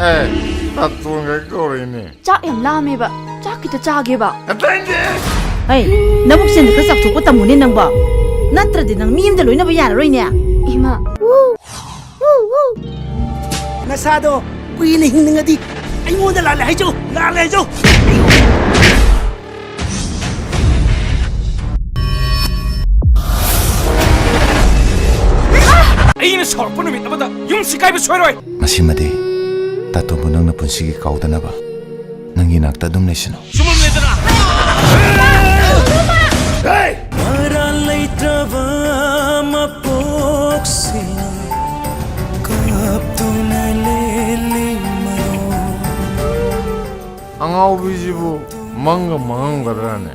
तातुंगा कोरिने चाक यम लामेबा चाक किता चागेबा अतंजे hey namuk sin ka sak thuk tamunin nang ba natradi nang miyam da loina ba yaroi ne ima nasado kuini hingngadi aingoda la le haijo aina sorpo numit abada yum sikai ba soiroi masimadi tato bunang na punsigi kaudanaba nangi nakta dum nesino sumam ledana hey mara leitrava mapoksi kaptuna lele maro angau bijibu manga mangadrane